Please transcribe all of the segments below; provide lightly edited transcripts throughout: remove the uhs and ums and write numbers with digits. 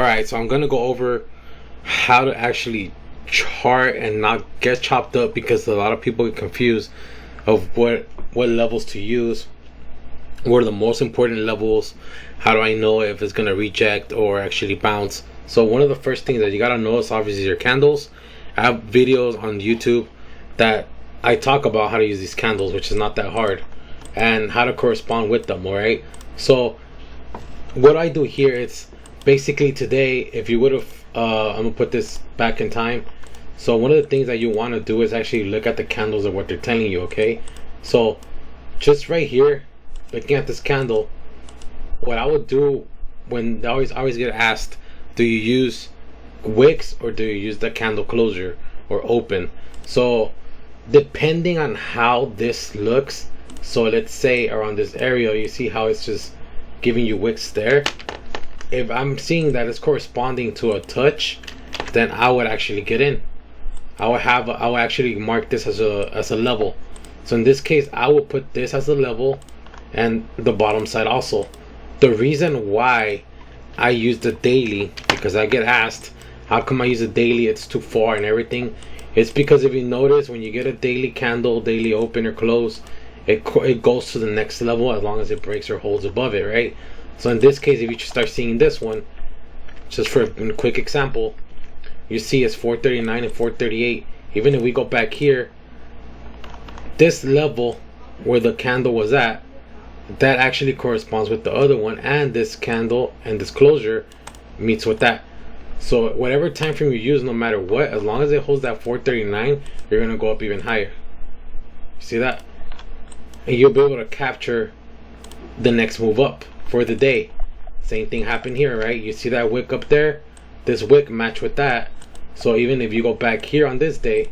Alright, so I'm gonna go over how to actually chart and not get chopped up, because a lot of people get confused of what levels to use, what are the most important levels, how do I know if it's gonna reject or actually bounce. So one of the first things that you gotta know is obviously your candles. I have videos on YouTube that I talk about how to use these candles, which is not that hard, and how to correspond with them. Alright, so what I do here is basically today, if you would have I'm gonna put this back in time. So one of the things that you want to do is actually look at the candles of what they're telling you. Okay, so just right here, looking at this candle, what I would do, when I always get asked, do you use wicks or do you use the candle closure or open? So depending on how this looks, so let's say around this area, you see how it's just giving you wicks there. If I'm seeing that it's corresponding to a touch, then I would actually get in. I would actually mark this as a level. So in this case, I will put this as a level and the bottom side also. The reason why I use the daily, because I get asked how come I use a daily, it's too far and everything. It's because if you notice, when you get a daily candle, daily open or close, it goes to the next level as long as it breaks or holds above it, right? So in this case, if you start seeing this one, just for a quick example, you see it's 439 and 438. Even if we go back here, this level where the candle was at, that actually corresponds with the other one, and this candle and this closure meets with that. So whatever time frame you use, no matter what, as long as it holds that 439, you're gonna go up even higher. See that? And you'll be able to capture the next move up for the day. Same thing happened here, right? You see that wick up there? This wick match with that. So even if you go back here on this day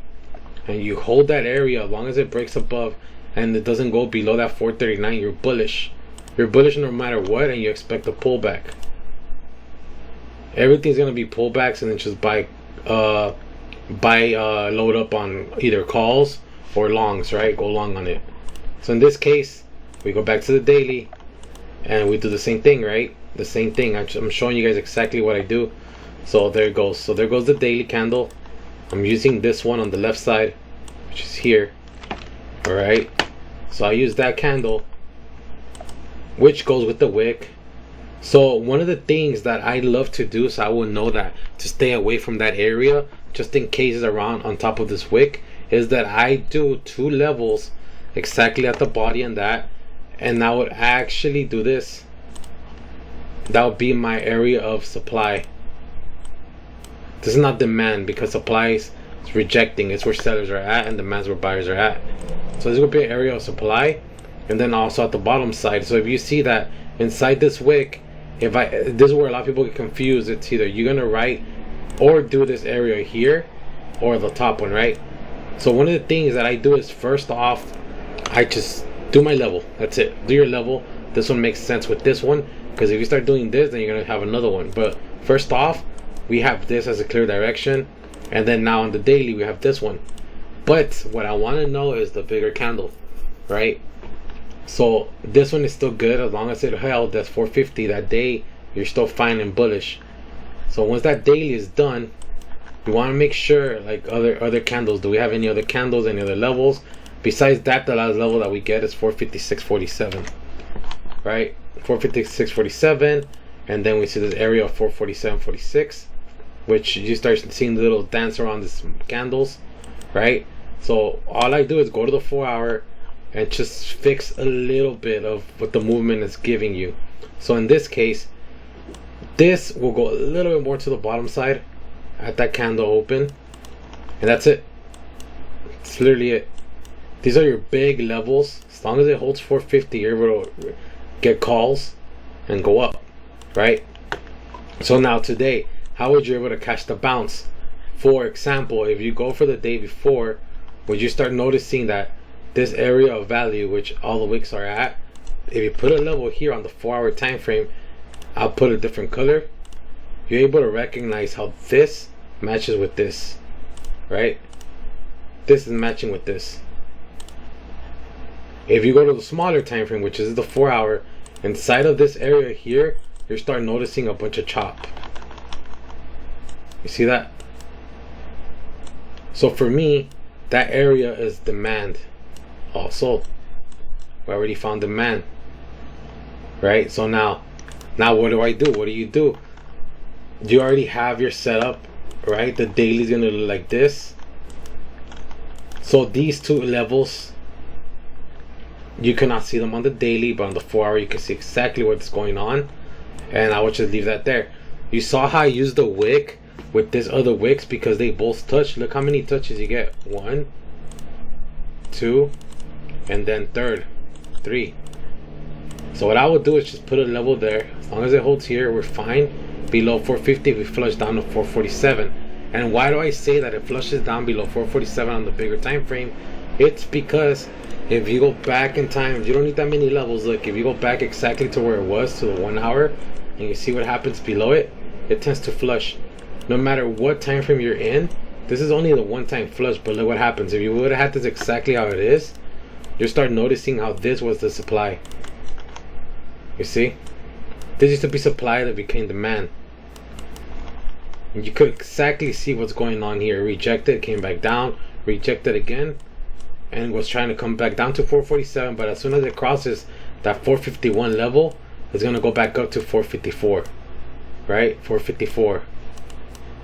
and you hold that area, as long as it breaks above and it doesn't go below that 439, you're bullish. You're bullish no matter what, and you expect a pullback. Everything's gonna be pullbacks, and then just buy load up on either calls or longs, right? Go long on it. So in this case, we go back to the daily and we do the same thing, right? The same thing. I'm showing you guys exactly what I do. So there it goes. So there goes the daily candle. I'm using this one on the left side, which is here. Alright, so I use that candle, which goes with the wick. So one of the things that I love to do, so I will know that to stay away from that area, just in case it's around on top of this wick, is that I do 2 levels exactly at the body and that, and I would actually do this. That would be my area of supply. This is not demand, because supply is rejecting. It's where sellers are at, and demand's where buyers are at. So this would be an area of supply, and then also at the bottom side. So if you see that inside this wick, this is where a lot of people get confused. It's either you're gonna write or do this area here, or the top one, right? So one of the things that I do is, first off, I just do my level. That's it. Do your level. This one makes sense with this one, because if you start doing this, then you're gonna have another one. But first off, we have this as a clear direction, and then now on the daily we have this one. But what I want to know is the bigger candle, right? So this one is still good as long as it held that's 450 that day. You're still fine and bullish. So once that daily is done, you want to make sure, like other candles, do we have any other candles, any other levels besides that? The last level that we get is 456.47, right? 456.47, and then we see this area of 447.46, which you start seeing the little dance around these candles, right? So all I do is go to the 4 hour and just fix a little bit of what the movement is giving you. So in this case, this will go a little bit more to the bottom side at that candle open, and that's it. It's literally it. These are your big levels. As long as it holds 450, you're able to get calls and go up, right? So now today, how would you be able to catch the bounce? For example, if you go for the day before, would you start noticing that this area of value, which all the wicks are at, if you put a level here on the 4 hour time frame, I'll put a different color, you're able to recognize how this matches with this, right? This is matching with this. If you go to the smaller time frame, which is the 4 hour, inside of this area here, you start noticing a bunch of chop. You see that? So for me, that area is demand. Also, we already found demand, right? So now what do I do? What do? You already have your setup, right? The daily is gonna look like this. So these two levels, you cannot see them on the daily, but on the 4 hour you can see exactly what's going on. And I would just leave that there. You saw how I used the wick with this other wicks because they both touch. Look how many touches you get. 1, 2, and then 3. So what I would do is just put a level there. As long as it holds here, we're fine. Below 450, we flush down to 447. And why do I say that it flushes down below 447 on the bigger time frame? It's because if you go back in time, you don't need that many levels. Look, if you go back exactly to where it was, to the 1 hour, and you see what happens below it, it tends to flush. No matter what time frame you're in, this is only the one time flush, but look what happens. If you would have had this exactly how it is, you'll start noticing how this was the supply. You see? This used to be supply that became demand. And you could exactly see what's going on here. Rejected, came back down, rejected again, and was trying to come back down to 447, but as soon as it crosses that 451 level, it's gonna go back up to 454. Right? 454.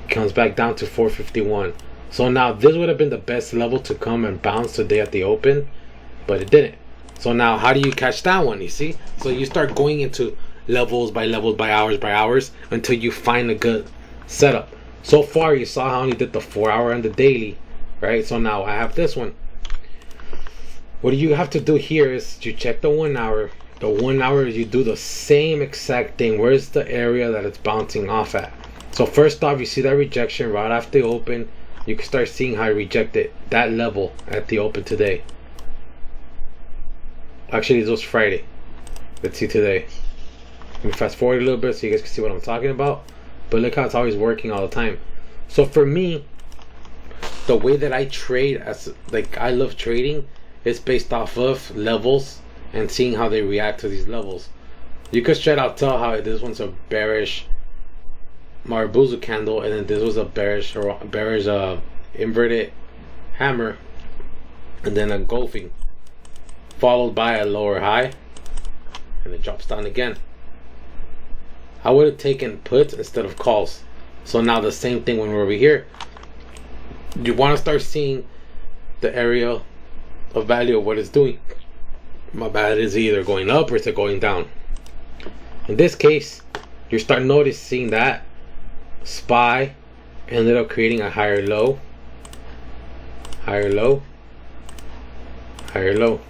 Comes back down to 451. So now this would have been the best level to come and bounce today at the open, but it didn't. So now how do you catch that one? You see? So you start going into levels, by hours, until you find a good setup. So far you saw how I only did the 4 hour and the daily, right? So now I have this one. What you have to do here is you check the 1 hour. The 1 hour, you do the same exact thing. Where's the area that it's bouncing off at? So first off, you see that rejection right after the open. You can start seeing how I rejected that level at the open today. Actually, this was Friday. Let's see today. Let me fast forward a little bit so you guys can see what I'm talking about. But look how it's always working all the time. So for me, the way that I trade, as like I love trading, is based off of levels and seeing how they react to these levels. You could straight out tell how this one's a bearish Marubozu candle, and then this was a bearish inverted hammer, and then a engulfing, followed by a lower high, and it drops down again. I would have taken puts instead of calls. So now the same thing when we're over here. You want to start seeing the area of value of what it's doing. My bad, is either going up or is it going down. In this case, you start noticing that SPY ended up creating a higher low, higher low, higher low.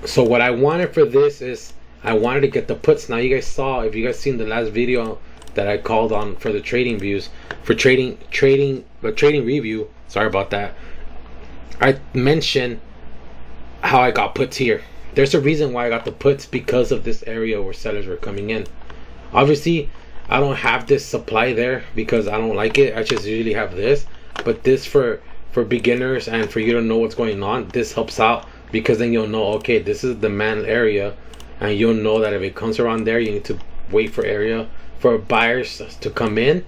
So what I wanted for this is I wanted to get the puts. Now you guys saw, if you guys seen the last video that I called on for the trading views, for trading review, sorry about that, I mentioned how I got puts here. There's a reason why I got the puts, because of this area where sellers were coming in. Obviously I don't have this supply there because I don't like it. I just usually have this, but this for beginners and for you to know what's going on, this helps out, because then you'll know, okay, this is the demand area, and you'll know that if it comes around there, you need to wait for area for buyers to come in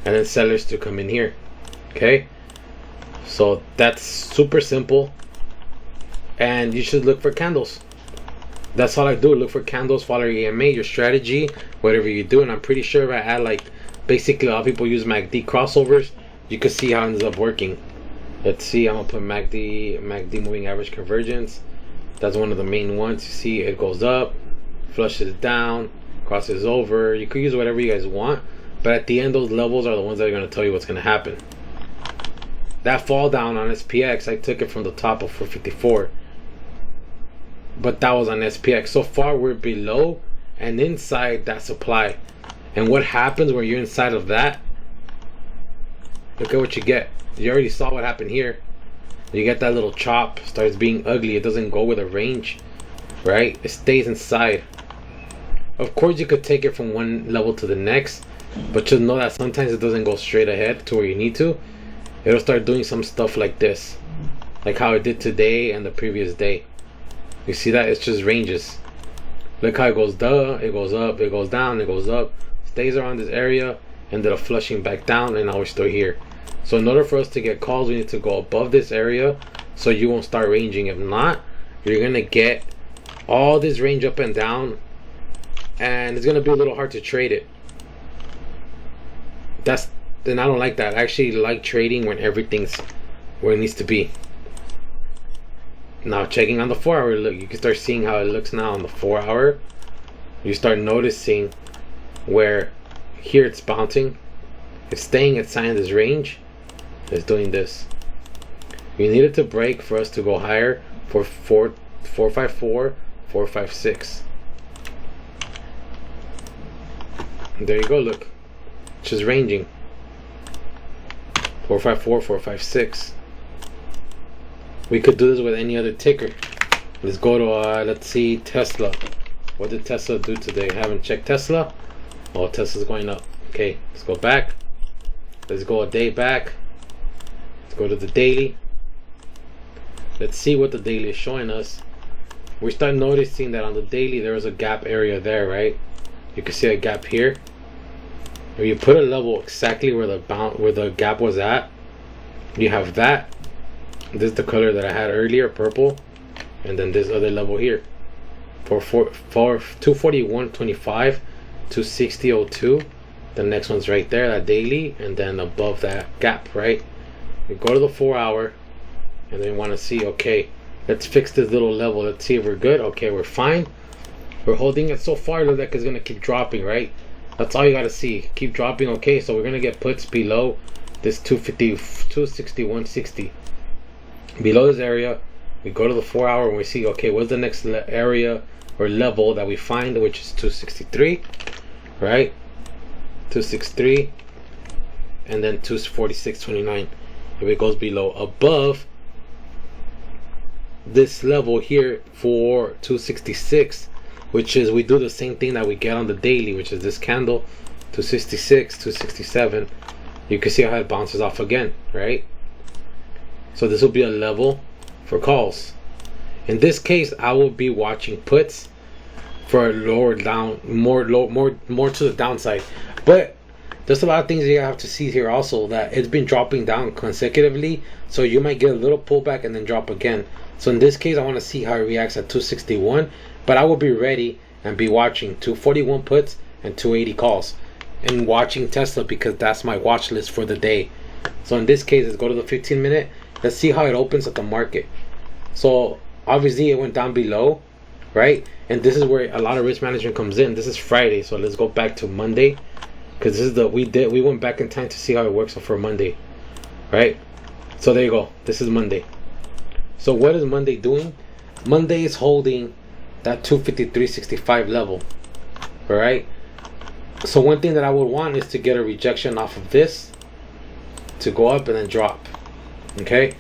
and then sellers to come in here. Okay, so that's super simple, and you should look for candles. That's all I do. Look for candles, follow your EMA, your strategy, whatever you do. And I'm pretty sure if I add, like, basically a lot of people use MACD crossovers, you can see how it ends up working. Let's see, I'm gonna put MACD moving average convergence. That's one of the main ones. You see it goes up, flushes down, crosses over. You could use whatever you guys want, but at the end, those levels are the ones that are going to tell you what's going to happen. That fall down on SPX, I took it from the top of 454, but that was on SPX. So far we're below and inside that supply. And what happens when you're inside of that? Look at what you get. You already saw what happened here. You get that little chop, starts being ugly. It doesn't go with a range, right? It stays inside. Of course you could take it from one level to the next, but just know that sometimes it doesn't go straight ahead to where you need to. It'll start doing some stuff like this, like how it did today and the previous day. You see that? It's just ranges. Look how it goes down, it goes up, it goes down, it goes up, stays around this area, ended up flushing back down, and now we're still here. So in order for us to get calls, we need to go above this area so you won't start ranging. If not, you're gonna get all this range up and down, and it's gonna be a little hard to trade it. Then I don't like that. I actually like trading when everything's where it needs to be. Now checking on the 4 hour, look, you can start seeing how it looks now on the 4 hour. You start noticing where here it's bouncing, it's staying inside this range, it's doing this. We needed to break for us to go higher for 454, 456. There you go, look, it's just ranging 454, 456. We could do this with any other ticker. Let's go to let's see, Tesla. What did Tesla do today? I haven't checked Tesla. Oh, Tesla's going up. Okay, let's go back. Let's go a day back. Let's go to the daily. Let's see what the daily is showing us. We start noticing that on the daily there was a gap area there, right? You can see a gap here. If you put a level exactly where the gap was at, you have that. This is the color that I had earlier, purple, and then this other level here for 241.25, 260.02. The next one's right there, that daily, and then above that gap, right? We go to the 4 hour, and then want to see, okay, let's fix this little level. Let's see if we're good. Okay, we're fine. We're holding it so far. Looks like it's gonna keep dropping, right? That's all you gotta see. Keep dropping. Okay, so we're gonna get puts below this 250, 261.60. Below this area, we go to the 4 hour and we see, okay, what's the next area or level that we find, which is 263, right? 263, and then 246.29. If it goes below, above this level here for 266, which is, we do the same thing that we get on the daily, which is this candle, 266, 267. You can see how it bounces off again, right? So this will be a level for calls. In this case, I will be watching puts for a lower down, more to the downside. But there's a lot of things you have to see here also, that it's been dropping down consecutively, so you might get a little pullback and then drop again. So in this case, I want to see how it reacts at 261, but I will be ready and be watching 241 puts and 280 calls, and watching Tesla because that's my watch list for the day. So in this case, let's go to the 15 minute. Let's see how it opens at the market. So obviously it went down below, right? And this is where a lot of risk management comes in. This is Friday, so let's go back to Monday, because this is we went back in time to see how it works for Monday, right? So there you go. This is Monday. So what is Monday doing? Monday is holding that 253.65 level, all right? So one thing that I would want is to get a rejection off of this to go up and then drop. Okay,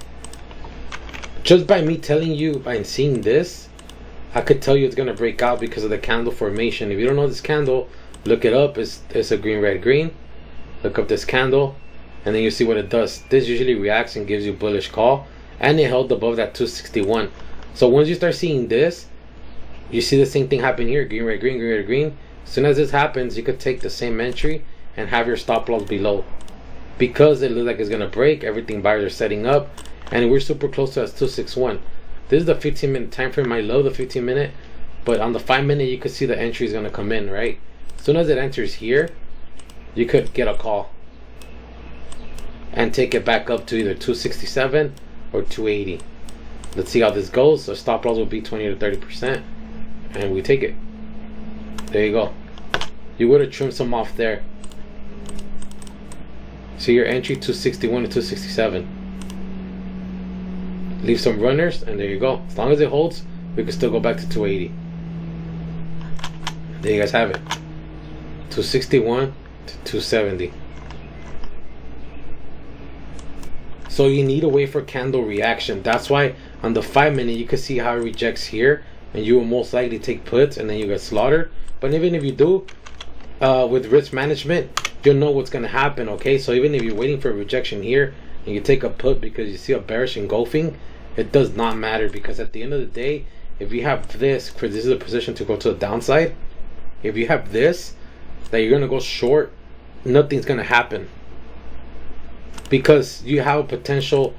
just by me telling you, by seeing this, I could tell you it's gonna break out because of the candle formation. If you don't know this candle, look it up. It's a green, red, green. Look up this candle, and then you see what it does. This usually reacts and gives you bullish call, and it held above that 261. So once you start seeing this, you see the same thing happen here: green, red, green, green, red, green. As soon as this happens, you could take the same entry and have your stop loss below. Because it looks like it's gonna break, everything buyers are setting up, and we're super close to that 261. This is the 15 minute time frame. I love the 15 minute, but on the 5 minute you could see the entry is gonna come in, right? As soon as it enters here, you could get a call and take it back up to either 267 or 280. Let's see how this goes. So stop loss will be 20 to 30%, and we take it. There you go. You would have trimmed some off there. So your entry 261 to 267. Leave some runners, and there you go. As long as it holds, we can still go back to 280. There you guys have it. 261 to 270. So you need to wait for candle reaction. That's why on the 5 minute you can see how it rejects here, and you will most likely take puts and then you get slaughtered. But even if you do, with risk management, you'll know what's going to happen. Okay, so even if you're waiting for a rejection here and you take a put because you see a bearish engulfing, it does not matter, because at the end of the day, if you have this, because this is a position to go to the downside, if you have this that you're going to go short nothing's gonna happen, because you have a potential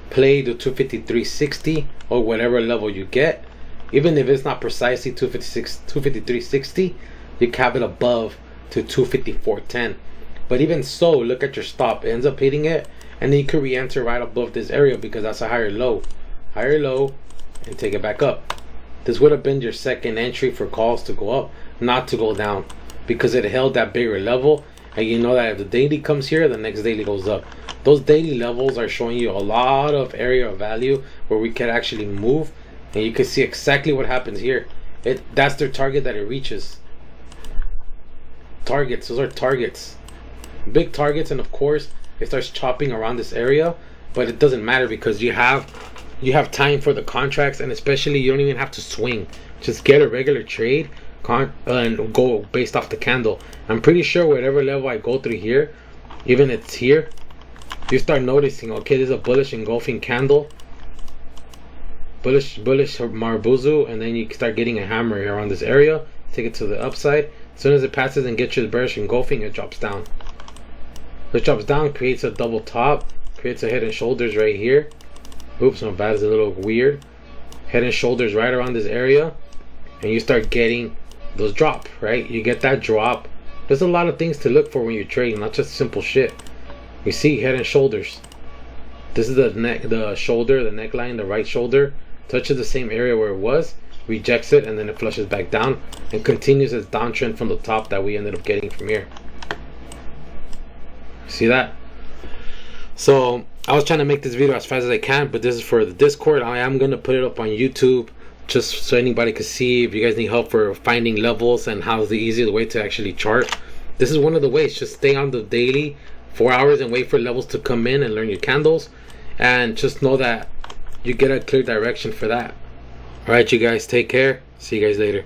play to 253.60 or whatever level you get. Even if it's not precisely 253.60, you cap it above to 254.10. But even so, look at your stop. It ends up hitting it, and then you could re-enter right above this area because that's a higher low, and take it back up. This would have been your second entry for calls to go up, not to go down, because it held that bigger level. And you know that if the daily comes here, the next daily goes up. Those daily levels are showing you a lot of area of value where we can actually move, and you can see exactly what happens here. That's their target that it reaches. Targets, those are targets, big targets, and of course it starts chopping around this area, but it doesn't matter because you have time for the contracts, and especially you don't even have to swing. Just get a regular trade and go based off the candle. I'm pretty sure whatever level I go through here, even it's here, you start noticing, okay, there's a bullish engulfing candle, bullish Marbuzu, and then you start getting a hammer around this area, take it to the upside. As soon as it passes and gets you the bearish engulfing, it drops down. It drops down, creates a double top, creates a head and shoulders right here. Oops, my bad, is a little weird. Head and shoulders right around this area, and you start getting those drop, right? You get that drop. There's a lot of things to look for when you're trading, not just simple shit. You see head and shoulders. This is the neck, the shoulder, the neckline, the right shoulder touches the same area where it was, rejects it, and then it flushes back down and continues its downtrend from the top that we ended up getting from here. See that? So I was trying to make this video as fast as I can, but this is for the Discord. I am going to put it up on YouTube just so anybody can see. If you guys need help for finding levels and how's the easiest way to actually chart, this is one of the ways. Just stay on the daily 4 hours and wait for levels to come in and learn your candles, and just know that you get a clear direction for that. Alright, you guys, take care. See you guys later.